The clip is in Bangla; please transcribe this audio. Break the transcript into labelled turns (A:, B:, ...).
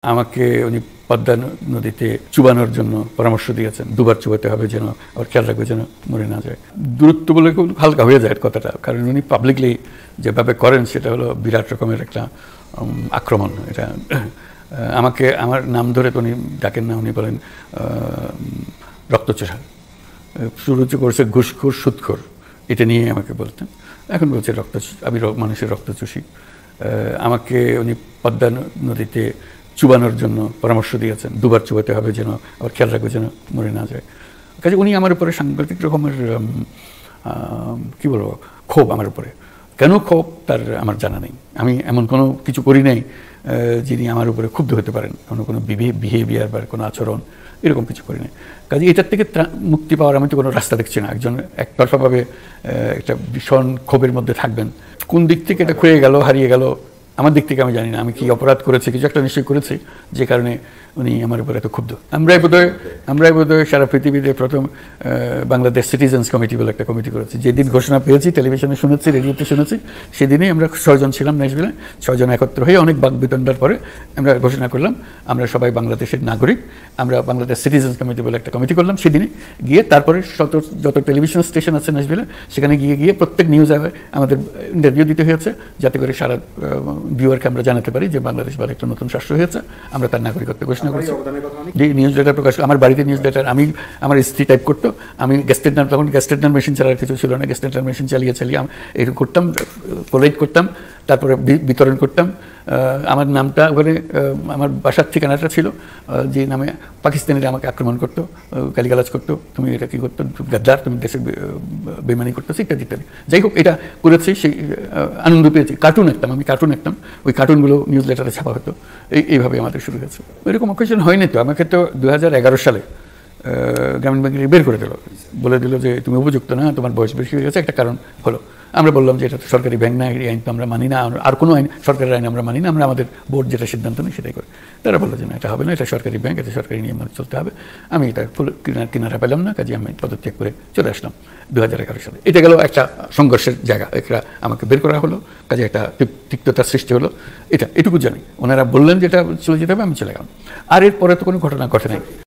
A: আমাকে উনি পদ্মা নদীতে চুবানোর জন্য পরামর্শ দিয়েছেন। দুবার চুবাতে হবে যেন, আবার খেয়াল রাখবে যেন মরে না যায়। দূরত্ব বলে খুব হালকা হয়ে যায় কথাটা, কারণ উনি পাবলিকলি যেভাবে করেন সেটা হলো বিরাট রকমের একটা আক্রমণ। এটা আমাকে আমার নাম ধরে তো উনি ডাকেন না, উনি বলেন রক্তচোষা। শুরু করেছে ঘুষখোর সুদখোর, এটা নিয়ে আমাকে বলতেন। এখন বলছে আমি মানুষের রক্তচোষী। আমাকে উনি পদ্মা নদীতে চুবানোর জন্য পরামর্শ দিয়েছেন। দুবার চুবাতে হবে যেন, আবার খেয়াল রাখবে যেন মরে না যায়। কাজে উনি আমার উপরে সাংঘাতিক রকমের কি বলবো ক্ষোভ আমার উপরে। কেন ক্ষোভ তার আমার জানা নেই। আমি এমন কোনো কিছু করি নাই যিনি আমার উপরে ক্ষুব্ধ হতে পারেন। কোনো বিহেভিয়ার বা কোনো আচরণ এরকম কিছু করি নাই। কাজে এটার থেকে মুক্তি পাওয়ার আমি তো কোনো রাস্তা দেখছি না। একজন একতরফাভাবে একটা ভীষণ ক্ষোভের মধ্যে থাকবেন, কোন দিক থেকে এটা ক্ষয়ে গেল, হারিয়ে গেল আমার দিক থেকে আমি জানি না। আমি কি অপরাধ করেছি, কিছু একটা নিশ্চয়ই করেছি যে কারণে উনি আমার উপর এত ক্ষুব্ধ। আমরাই বোধহয় সারা পৃথিবীতে প্রথম বাংলাদেশ সিটিজেন্স কমিটি বলে একটা কমিটি করেছি। যেদিন ঘোষণা পেয়েছি, টেলিভিশনে শুনেছি, রেডিওতে শুনেছি, সেদিনই আমরা 6 জন ছিলাম ন্যাশভিলে। 6 জন একত্র হয়ে অনেক বাকবিতণ্ডার পরে আমরা ঘোষণা করলাম আমরা সবাই বাংলাদেশের নাগরিক। আমরা বাংলাদেশ সিটিজেন্স কমিটি বলে একটা কমিটি করলাম। সেদিনে গিয়ে তারপরে যত টেলিভিশন স্টেশন আছে ন্যাশভিলে, সেখানে গিয়ে প্রত্যেক নিউজ আমাদের ইন্টারভিউ দিতে হয়েছে, যাতে করে সারা ভিউয়ারকে আমরা জানাতে পারি যে বাংলাদেশ বলে একটা নতুন রাষ্ট্র হয়েছে, আমরা তার নাগরিকত্ব ঘোষণা করেছি। নিউজ লেটার প্রকাশ, আমার বাড়িতে নিউজ লেটার আমার স্ত্রী টাইপ করতো। আমি গ্যাস্টেড নাম, তখন গ্যাস্টেড নাম মেশিন ছাড়া কিছু ছিল না, গ্যাস্টেড নাম মেশিন চালিয়ে এরকম করতাম, কোলাইট করতাম, তারপরে বিতরণ করতাম। আমার নামটা ওখানে আমার বাসার ঠিকানাটা ছিল, যে নামে পাকিস্তানিরা আমাকে আক্রমণ করতো, গালিগালাজ করতো, তুমি এটা কী করতো, গাদ্দার, তুমি দেশের বেমানি করতেছি, ইত্যাদি ইত্যাদি। যাই হোক, এটা করেছি, সেই আনন্দ পেয়েছি। আমি কার্টুন আঁকতাম, ওই কার্টুনগুলো নিউজ লেটারে ছাপা হতো। এইভাবে আমাদের শুরু হয়েছে। এরকম অকেশন হয়নি তো। আমাকে তো 2011 সালে গ্রামীণ ব্যাংক বের করে দিল, বলে দিল যে তুমি উপযুক্ত না, তোমার বয়স বেশি হয়ে গেছে। একটা কারণ হলো, আমরা বললাম যে এটা তো সরকারি ব্যাংক না, এই আইন তো আমরা মানি না, আর কোনো আইন, সরকারের আইন আমরা মানি না, আমরা আমাদের বোর্ড যেটা সিদ্ধান্ত নেই সেটাই করি। তারা বললো যে না, এটা হবে না, এটা সরকারি ব্যাংক, এটা সরকারি নিয়ম মানে চলতে হবে। আমি এটা কিনারা পেলাম না, কাজে আমি পদত্যাগ করে চলে আসলাম 2011 সালে। এটা গেল একটা সংঘর্ষের জায়গা, এটা আমাকে বের করা হলো, কাজে একটা তিক্ততার সৃষ্টি হলো। এটুকু জানি। ওনারা বললেন যে এটা চলে যেতে হবে, আমি চলে গেলাম। আর এরপরে তো কোনো ঘটনা ঘটে নাই।